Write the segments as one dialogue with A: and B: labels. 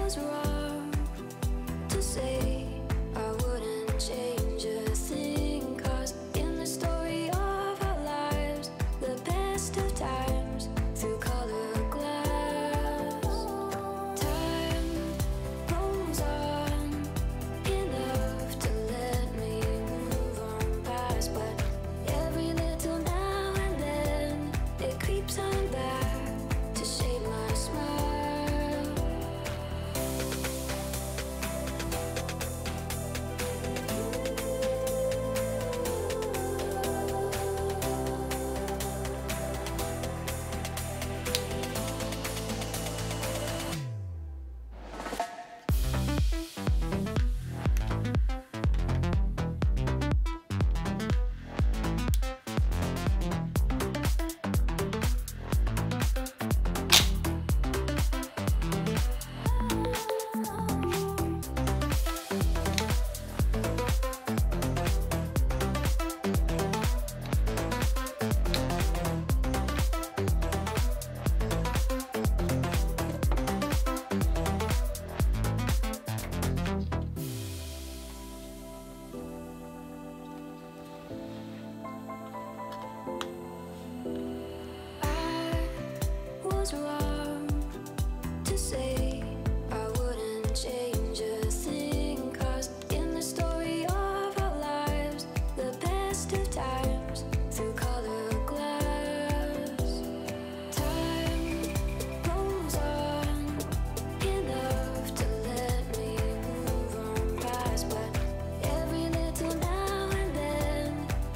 A: was wrong to say I wouldn't change a thing, 'cause in the story of our lives, the best of times through color glass. Time rolls on enough to let me move on past, but every little now and then it creeps on back to shade my smile. Was wrong to say I wouldn't change a thing, 'cause in the story of our lives, the best of times through color glass. Time rolls on enough to let me move on past, but every little now and then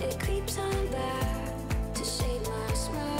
A: it creeps on back to shade my smile.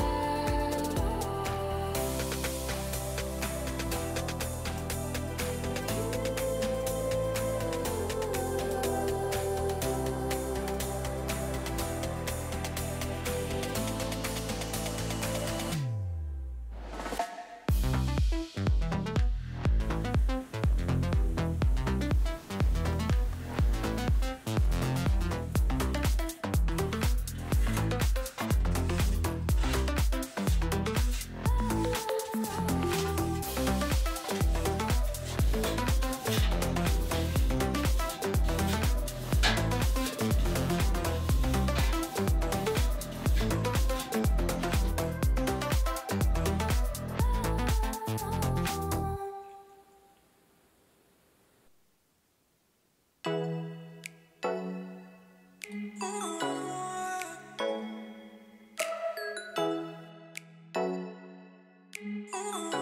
A: Oh.